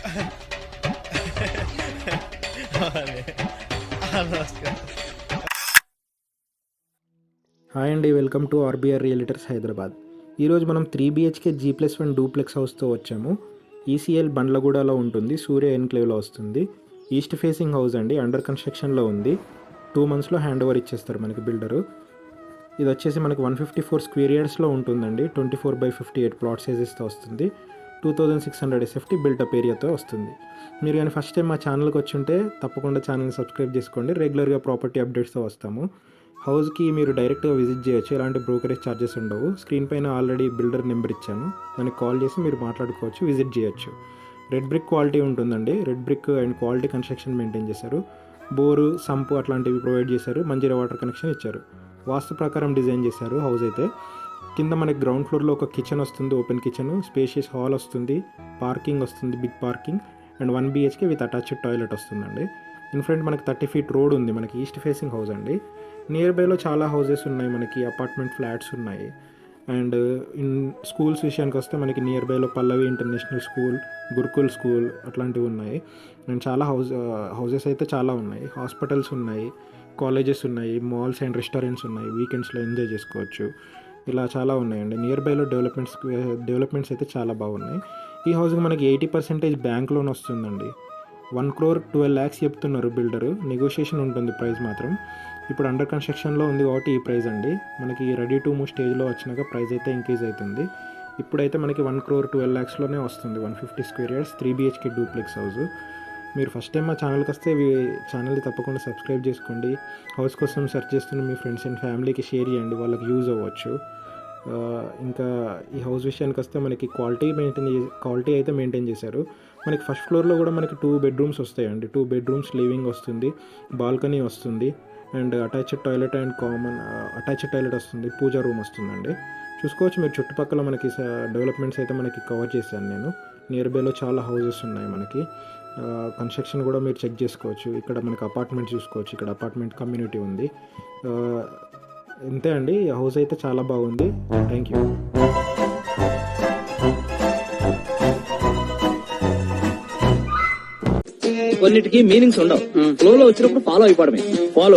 Hi అండి, welcome to RBR realtors Hyderabad. ఈరోజు మనం 3BHK G+1 డూప్లెక్స్ హౌస్తో వచ్చాము. ఈసీఎల్ బండ్లగూడలో ఉంటుంది, సూర్య ఎన్క్లేవ్లో వస్తుంది. ఈస్ట్ ఫేసింగ్ హౌస్ అండి, అండర్ కన్స్ట్రక్షన్లో ఉంది. 2 monthsలో హ్యాండ్ ఓవర్ ఇచ్చేస్తారు మనకి బిల్డరు. ఇది వచ్చేసి మనకి 154 స్క్వేర్ యార్డ్స్లో ఉంటుందండి. 24/58 ప్లాట్ సైజెస్తో వస్తుంది. 2600 SFT బిల్టప్ ఏరియాతో వస్తుంది. మీరు కానీ ఫస్ట్ టైం మా ఛానల్కి వచ్చి ఉంటే తప్పకుండా ఛానల్ని సబ్స్క్రైబ్ చేసుకోండి. రెగ్యులర్గా ప్రాపర్టీ అప్డేట్స్తో వస్తాము. హౌస్కి మీరు డైరెక్ట్గా విజిట్ చేయొచ్చు, ఎలాంటి బ్రోకరేజ్ ఛార్జెస్ ఉండవు. స్క్రీన్ పైన ఆల్రెడీ బిల్డర్ నెంబర్ ఇచ్చాను, దానికి కాల్ చేసి మీరు మాట్లాడుకోవచ్చు, విజిట్ చేయొచ్చు. రెడ్ బ్రిక్ క్వాలిటీ ఉంటుందండి. Red brick and quality construction maintain చేశారు. బోరు, సంపు అట్లాంటివి ప్రొవైడ్ చేశారు. మంజీరా వాటర్ కనెక్షన్ ఇచ్చారు. వాస్తు ప్రకారం డిజైన్ చేశారు హౌస్ అయితే. కింద మనకి గ్రౌండ్ ఫ్లోర్లో ఒక కిచెన్ వస్తుంది, ఓపెన్ కిచెన్, స్పేషియస్ హాల్ వస్తుంది, పార్కింగ్ వస్తుంది, big parking, and 1 BHK with attached toilet వస్తుందండి. ఇన్ ఫ్రంట్ మనకి 30 feet రోడ్ ఉంది. మనకి ఈస్ట్ ఫేసింగ్ హౌస్ అండి. నియర్ బైలో చాలా హౌసెస్ ఉన్నాయి, మనకి అపార్ట్మెంట్ ఫ్లాట్స్ ఉన్నాయి. అండ్ ఇన్ స్కూల్స్ విషయానికి వస్తే మనకి నియర్ బైలో Pallavi international school, Gurukul school అట్లాంటివి ఉన్నాయి. అండ్ చాలా హౌసెస్ అయితే చాలా ఉన్నాయి. హాస్పిటల్స్ ఉన్నాయి, కాలేజెస్ ఉన్నాయి, మాల్స్ అండ్ రెస్టారెంట్స్ ఉన్నాయి. వీకెండ్స్లో ఎంజాయ్ చేసుకోవచ్చు. ఇలా చాలా ఉన్నాయండి. నియర్ బైలో డెవలప్మెంట్స్ అయితే చాలా బాగున్నాయి. ఈ హౌస్కి మనకి 80% బ్యాంక్ లోన్ వస్తుందండి. 1,12 lakhs చెప్తున్నారు బిల్డరు. నెగోషియేషన్ ఉంటుంది ప్రైస్ మాత్రం. ఇప్పుడు అండర్ కన్స్ట్రక్షన్లో ఉంది కాబట్టి ఈ ప్రైస్ అండి. మనకి రెడీ టు మూవ్ స్టేజ్లో వచ్చినాక ప్రైస్ అయితే ఇంక్రీజ్ అవుతుంది. ఇప్పుడైతే మనకి 1,12 lakhsలోనే వస్తుంది. 150 square yards 3 BHK duplex house. మీరు ఫస్ట్ టైం మా ఛానల్కి వస్తే ఛానల్ని తప్పకుండా సబ్స్క్రైబ్ చేసుకోండి. హౌస్ కోసం సెర్చ్ చేస్తున్న మీ ఫ్రెండ్స్ అండ్ ఫ్యామిలీకి షేర్ చేయండి, వాళ్ళకి యూజ్ అవ్వచ్చు. ఇంకా ఈ హౌస్ విషయానికి వస్తే మనకి క్వాలిటీ అయితే మెయింటైన్ చేశారు. మనకి ఫస్ట్ ఫ్లోర్లో కూడా మనకి 2 bedrooms వస్తాయండి. 2 bedrooms లివింగ్ వస్తుంది, బాల్కనీ వస్తుంది, and attached toilet and attached toilet వస్తుంది, పూజా రూమ్ వస్తుందండి. చూసుకోవచ్చు మీరు చుట్టుపక్కల మనకి డెవలప్మెంట్స్ అయితే మనకి కవర్ చేశాను నేను. నియర్ బైలో చాలా హౌసెస్ ఉన్నాయి మనకి. కన్స్ట్రక్షన్ కూడా మీరు చెక్ చేసుకోవచ్చు. ఇక్కడ మనకి అపార్ట్మెంట్ చూసుకోవచ్చు, ఇక్కడ అపార్ట్మెంట్ కమ్యూనిటీ ఉంది. ఇంతే అండి, హౌస్ అయితే చాలా బాగుంది. Thank you. కొన్నిటికి మీనింగ్స్ ఉండవు. ఫ్లోలో వచ్చినప్పుడు ఫాలో అయిపోవడమే. ఫాలో